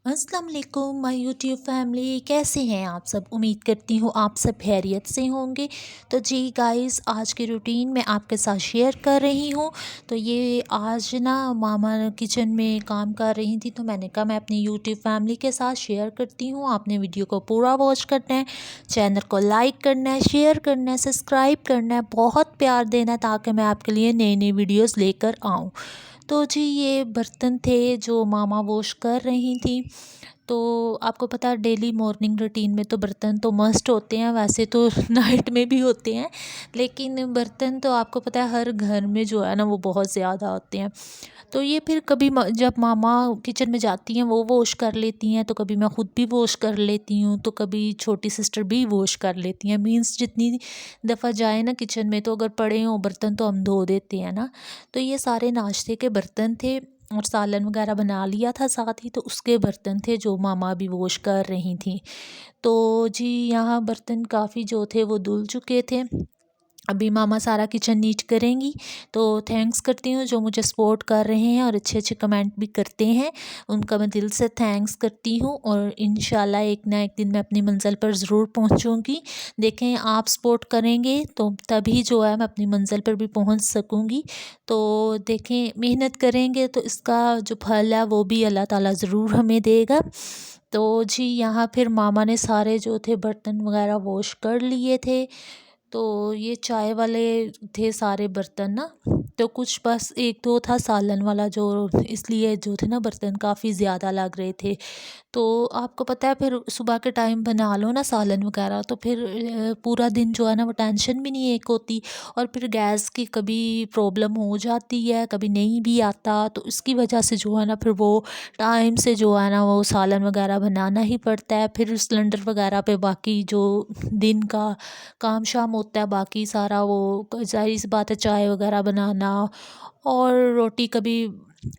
अस्सलाम वालेकुम my YouTube family, कैसे हैं आप सब। उम्मीद करती हूँ आप सब खैरियत से होंगे। तो जी गाइस, आज की रूटीन मैं आपके साथ शेयर कर रही हूँ। तो ये आज ना मामा किचन में काम कर रही थी, तो मैंने कहा मैं अपनी यूट्यूब फैमिली के साथ शेयर करती हूँ। आपने वीडियो को पूरा वॉच करना है, चैनल को लाइक करना है, शेयर करना है, सब्सक्राइब करना है, बहुत प्यार देना है ताकि मैं आपके लिए नई नई वीडियोज़ लेकर आऊँ। तो जी ये बर्तन थे जो मामा वॉश कर रही थी। तो आपको पता है डेली मॉर्निंग रूटीन में तो बर्तन तो मस्ट होते हैं, वैसे तो नाइट में भी होते हैं, लेकिन बर्तन तो आपको पता है हर घर में जो है ना वो बहुत ज़्यादा होते हैं। तो ये फिर कभी जब मामा किचन में जाती हैं वो वॉश कर लेती हैं, तो कभी मैं ख़ुद भी वॉश कर लेती हूँ, तो कभी छोटी सिस्टर भी वॉश कर लेती हैं। मीन्स जितनी दफ़ा जाए ना किचन में, तो अगर पड़े हों बर्तन तो हम धो देते हैं ना। तो ये सारे नाश्ते के बर्तन थे और सालन वगैरह बना लिया था साथ ही, तो उसके बर्तन थे जो मामा भी वॉश कर रही थी। तो जी यहाँ बर्तन काफ़ी जो थे वो धुल चुके थे। अभी मामा सारा किचन नीट करेंगी। तो थैंक्स करती हूँ जो मुझे सपोर्ट कर रहे हैं और अच्छे अच्छे कमेंट भी करते हैं, उनका मैं दिल से थैंक्स करती हूँ। और इंशाल्लाह एक ना एक दिन मैं अपनी मंज़िल पर ज़रूर पहुँचूँगी। देखें आप सपोर्ट करेंगे तो तभी जो है मैं अपनी मंज़िल पर भी पहुँच सकूँगी। तो देखें मेहनत करेंगे तो इसका जो फल है वो भी अल्लाह ताला ज़रूर हमें देगा। तो जी यहाँ फिर मामा ने सारे जो थे बर्तन वगैरह वॉश कर लिए थे। तो ये चाय वाले थे सारे बर्तन ना, तो कुछ बस एक दो था सालन वाला, जो इसलिए जो थे ना बर्तन काफ़ी ज़्यादा लग रहे थे। तो आपको पता है फिर सुबह के टाइम बना लो ना सालन वगैरह, तो फिर पूरा दिन जो है ना वो टेंशन भी नहीं एक होती। और फिर गैस की कभी प्रॉब्लम हो जाती है, कभी नहीं भी आता, तो इसकी वजह से जो है ना फिर वो टाइम से जो है ना वो सालन वगैरह बनाना ही पड़ता है। फिर सिलेंडर वगैरह पे बाकी जो दिन का काम शाम होता है, बाकी सारा वो ज़ाहिर सी बात है चाय वगैरह बनाना और रोटी कभी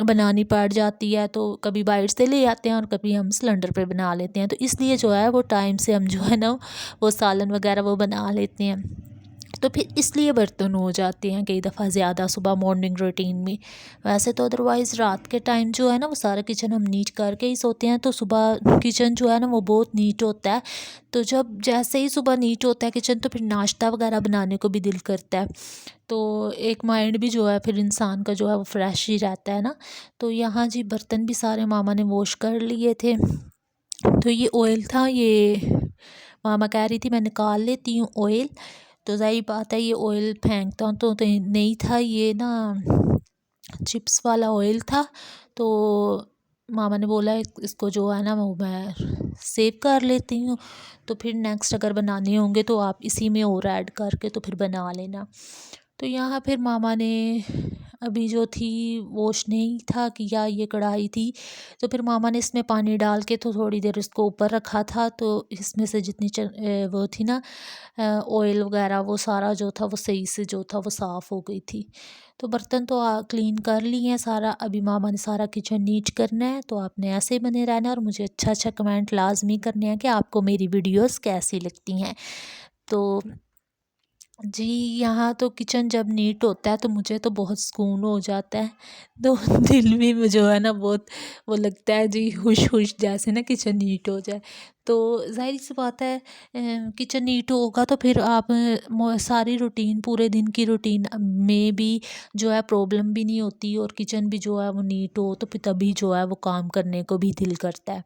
बनानी पड़ जाती है, तो कभी बाहर से ले आते हैं और कभी हम सिलेंडर पे बना लेते हैं। तो इसलिए जो है वो टाइम से हम जो है ना वो सालन वगैरह वो बना लेते हैं। तो फिर इसलिए बर्तन हो जाते हैं कई दफ़ा ज़्यादा सुबह मॉर्निंग रूटीन में। वैसे तो अदरवाइज़ रात के टाइम जो है ना वो सारा किचन हम नीट करके ही सोते हैं, तो सुबह किचन जो है ना वो बहुत नीट होता है। तो जब जैसे ही सुबह नीट होता है किचन, तो फिर नाश्ता वगैरह बनाने को भी दिल करता है। तो एक माइंड भी जो है फिर इंसान का जो है वो फ्रेश ही रहता है ना। तो यहाँ जी बर्तन भी सारे मामा ने वॉश कर लिए थे। तो ये ऑयल था, ये मामा कह रही थी मैं निकाल लेती हूँ ऑयल। तो ज़ाहिर बात है ये ऑयल फेंकता हूँ तो नहीं था, ये ना चिप्स वाला ऑयल था। तो मामा ने बोला इसको जो है ना वो मैं सेव कर लेती हूँ, तो फिर नेक्स्ट अगर बनाने होंगे तो आप इसी में और ऐड करके तो फिर बना लेना। तो यहाँ फिर मामा ने अभी जो थी वॉश नहीं था किया, ये कढ़ाई थी, तो फिर मामा ने इसमें पानी डाल के तो थोड़ी देर इसको ऊपर रखा था। तो इसमें से जितनी वो थी ना ऑयल वगैरह वो सारा जो था वो सही से जो था वो साफ़ हो गई थी। तो बर्तन तो क्लीन कर लिए हैं सारा। अभी मामा ने सारा किचन नीट करना है। तो आपने ऐसे ही बने रहना है और मुझे अच्छा अच्छा कमेंट लाजमी करने हैं कि आपको मेरी वीडियोस कैसी लगती हैं। तो जी यहाँ तो किचन जब नीट होता है तो मुझे तो बहुत सुकून हो जाता है। तो दिल में जो है ना बहुत वो लगता है जी खुश खुश जैसे ना किचन नीट हो जाए। तो ज़ाहिर सी बात है किचन नीट होगा तो फिर आप सारी रूटीन पूरे दिन की रूटीन में भी जो है प्रॉब्लम भी नहीं होती, और किचन भी जो है वो नीट हो तो फिर तभी जो है वो काम करने को भी दिल करता है।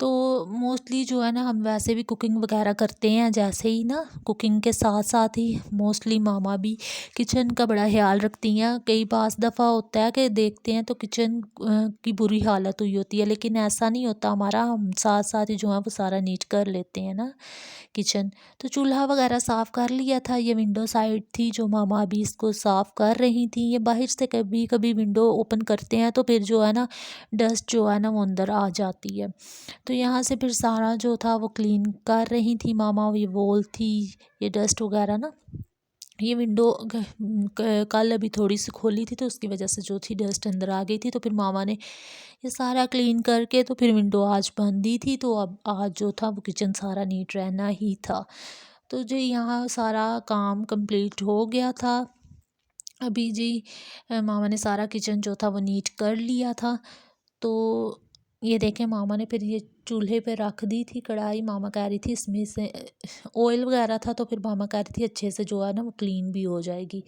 तो मोस्टली जो है ना हम वैसे भी कुकिंग वगैरह करते हैं, जैसे ही ना कुकिंग के साथ साथ ही मोस्टली मामा भी किचन का बड़ा ख्याल रखती हैं। कई पास दफ़ा होता है कि देखते हैं तो किचन की बुरी हालत हुई होती है, लेकिन ऐसा नहीं होता हमारा, हम साथ साथ ही जो है वो सारा नीट कर लेते हैं ना किचन। तो चूल्हा वगैरह साफ़ कर लिया था। ये विंडो साइड थी जो मामा अभी इसको साफ़ कर रही थी। ये बाहर से कभी कभी विंडो ओपन करते हैं तो फिर जो है ना डस्ट जो है ना वो अंदर आ जाती है। तो यहाँ से फिर सारा जो था वो क्लीन कर रही थी मामा। ये वॉल थी, ये डस्ट वगैरह ना, ये विंडो कल अभी थोड़ी सी खोली थी तो उसकी वजह से जो थी डस्ट अंदर आ गई थी। तो फिर मामा ने ये सारा क्लीन करके तो फिर विंडो आज बंद ही थी, तो अब आज जो था वो किचन सारा नीट रहना ही था। तो जो यहाँ सारा काम कंप्लीट हो गया था। अभी जी मामा ने सारा किचन जो था वो नीट कर लिया था। तो ये देखें मामा ने फिर ये चूल्हे पे रख दी थी कढ़ाई। मामा कह रही थी इसमें से ऑयल वगैरह था, तो फिर मामा कह रही थी अच्छे से जो है ना वो क्लीन भी हो जाएगी।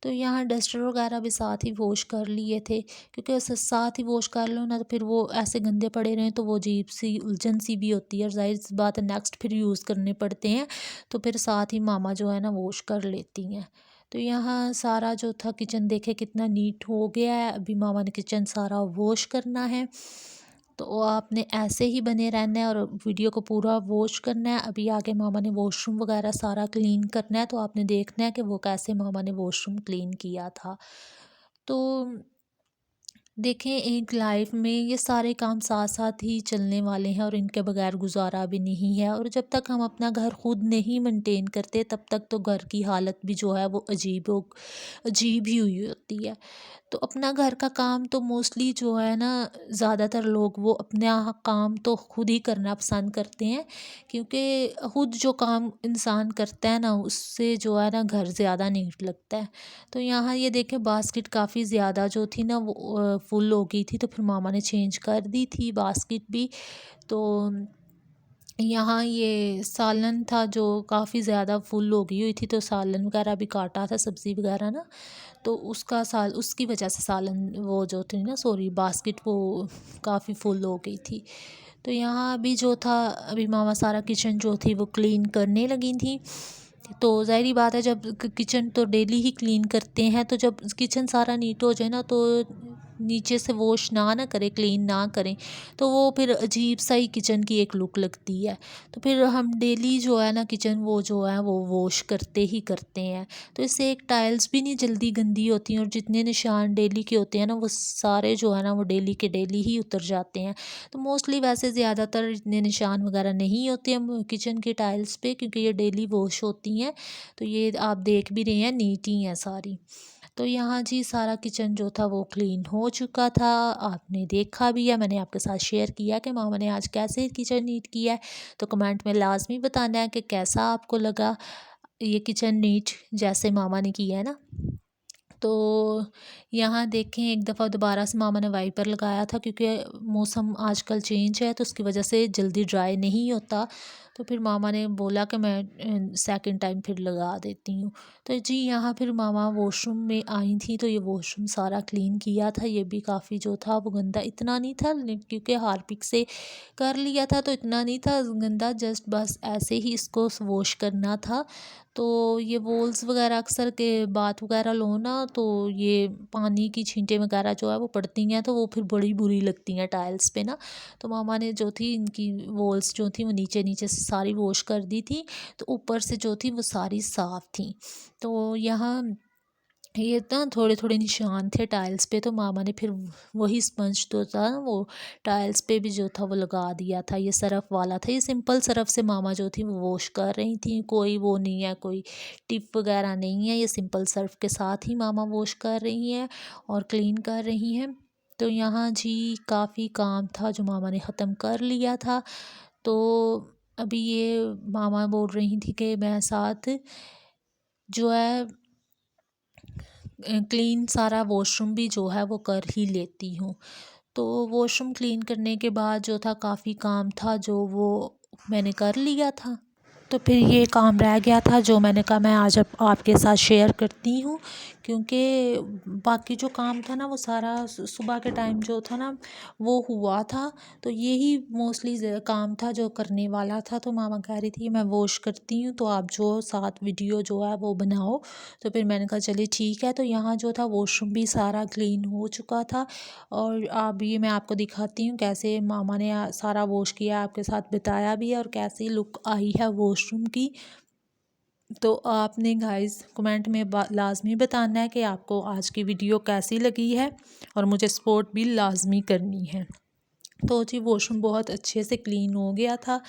तो यहाँ डस्टर वगैरह भी साथ ही वॉश कर लिए थे, क्योंकि उसे साथ ही वॉश कर लो ना तो फिर वो ऐसे गंदे पड़े रहें तो वो अजीब सी उलझन सी भी होती है, और जाहिर सी बात है नेक्स्ट फिर यूज़ करने पड़ते हैं, तो फिर साथ ही मामा जो है ना वॉश कर लेती हैं। तो यहाँ सारा जो था किचन देखे कितना नीट हो गया है। अभी मामा ने किचन सारा वॉश करना है, तो आपने ऐसे ही बने रहना है और वीडियो को पूरा वॉच करना है। अभी आगे मामा ने वॉशरूम वगैरह सारा क्लीन करना है, तो आपने देखना है कि वो कैसे मामा ने वॉशरूम क्लीन किया था। तो देखें एक लाइफ में ये सारे काम साथ साथ ही चलने वाले हैं और इनके बगैर गुजारा भी नहीं है, और जब तक हम अपना घर खुद नहीं मेंटेन करते तब तक तो घर की हालत भी जो है वो अजीब ही हुई होती है। तो अपना घर का काम तो मोस्टली जो है ना ज़्यादातर लोग वो अपना काम तो खुद ही करना पसंद करते हैं, क्योंकि खुद जो काम इंसान करता है ना उससे जो है ना घर ज़्यादा नीट लगता है। तो यहाँ ये देखें बास्केट काफ़ी ज़्यादा जो थी ना वो फुल हो गई थी, तो फिर मामा ने चेंज कर दी थी बास्केट भी। तो यहाँ ये सालन था जो काफ़ी ज़्यादा फुल हो गई हुई थी, तो सालन वगैरह भी काटा था, सब्ज़ी वगैरह ना, तो उसकी वजह से सालन वो जो थी ना सॉरी बास्केट वो काफ़ी फुल हो गई थी। तो यहाँ अभी जो था अभी मामा सारा किचन जो थी वो क्लीन करने लगी थी। तो ज़ाहिरी बात है जब किचन तो डेली ही क्लीन करते हैं, तो जब किचन सारा नीट हो जाए ना तो नीचे से वॉश ना करें क्लीन ना करें तो वो फिर अजीब सा ही किचन की एक लुक लगती है। तो फिर हम डेली जो है ना किचन वो जो है वो वॉश करते ही करते हैं, तो इससे एक टाइल्स भी नहीं जल्दी गंदी होती हैं, और जितने निशान डेली के होते हैं ना वो सारे जो है ना वो डेली के डेली ही उतर जाते हैं। तो मोस्टली वैसे ज़्यादातर इतने निशान वगैरह नहीं होते हैं किचन की टाइल्स पे, क्योंकि ये डेली वॉश होती हैं। तो ये आप देख भी रहे हैं नीट ही हैं सारी। तो यहाँ जी सारा किचन जो था वो क्लीन हो चुका था, आपने देखा भी है, मैंने आपके साथ शेयर किया कि मामा ने आज कैसे किचन नीट किया है। तो कमेंट में लाजमी बताना है कि कैसा आपको लगा ये किचन नीट जैसे मामा ने किया है ना। तो यहाँ देखें एक दफ़ा दोबारा से मामा ने वाइपर लगाया था, क्योंकि मौसम आजकल चेंज है तो उसकी वजह से जल्दी ड्राई नहीं होता। तो फिर मामा ने बोला कि मैं सेकंड टाइम फिर लगा देती हूँ। तो जी यहाँ फिर मामा वॉशरूम में आई थी, तो ये वॉशरूम सारा क्लीन किया था। ये भी काफ़ी जो था वो गंदा इतना नहीं था, क्योंकि हार्पिक से कर लिया था तो इतना नहीं था गंदा, जस्ट बस ऐसे ही इसको वॉश करना था। तो ये वॉल्स वगैरह अक्सर के बात वगैरह लो ना तो ये पानी की छींटे वगैरह जो है वो पड़ती हैं, तो वो फिर बड़ी बुरी लगती हैं टाइल्स पे ना। तो मामा ने जो थी इनकी वॉल्स जो थी वो नीचे नीचे से सारी वॉश कर दी थी, तो ऊपर से जो थी वो सारी साफ़ थी। तो यहाँ ये ना थोड़े थोड़े निशान थे टाइल्स पे, तो मामा ने फिर वही स्पंज तो था ना वो टाइल्स पे भी जो था वो लगा दिया था। ये सरफ वाला था, ये सिंपल सरफ से मामा जो थी वो वॉश कर रही थी, कोई वो नहीं है, कोई टिप वगैरह नहीं है, ये सिंपल सर्फ के साथ ही मामा वॉश कर रही हैं और क्लीन कर रही हैं। तो यहाँ जी काफ़ी काम था जो मामा ने ख़त्म कर लिया था। तो अभी ये मामा बोल रही थी कि मैं साथ जो है क्लीन सारा वॉशरूम भी जो है वो कर ही लेती हूँ। तो वॉशरूम क्लीन करने के बाद जो था काफ़ी काम था जो वो मैंने कर लिया था। तो फिर ये काम रह गया था जो मैंने कहा मैं आज आपके साथ शेयर करती हूँ, क्योंकि बाकी जो काम था ना वो सारा सुबह के टाइम जो था ना वो हुआ था। तो यही मोस्टली काम था जो करने वाला था। तो मामा कह रही थी मैं वॉश करती हूँ तो आप जो साथ वीडियो जो है वो बनाओ। तो फिर मैंने कहा चलिए ठीक है। तो यहाँ जो था वॉशरूम भी सारा क्लीन हो चुका था, और अब ये मैं आपको दिखाती हूँ कैसे मामा ने सारा वॉश किया, आपके साथ बताया भी है और कैसी लुक आई है वॉशरूम की। तो आपने गाइस कमेंट में लाजमी बताना है कि आपको आज की वीडियो कैसी लगी है, और मुझे सपोर्ट भी लाजमी करनी है। तो जी वॉशरूम बहुत अच्छे से क्लीन हो गया था।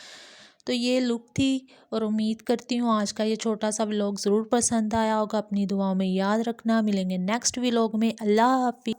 तो ये लुक थी, और उम्मीद करती हूँ आज का ये छोटा सा व्लॉग ज़रूर पसंद आया होगा। अपनी दुआओं में याद रखना, मिलेंगे नेक्स्ट व्लॉग में। अल्लाह हाफिज़।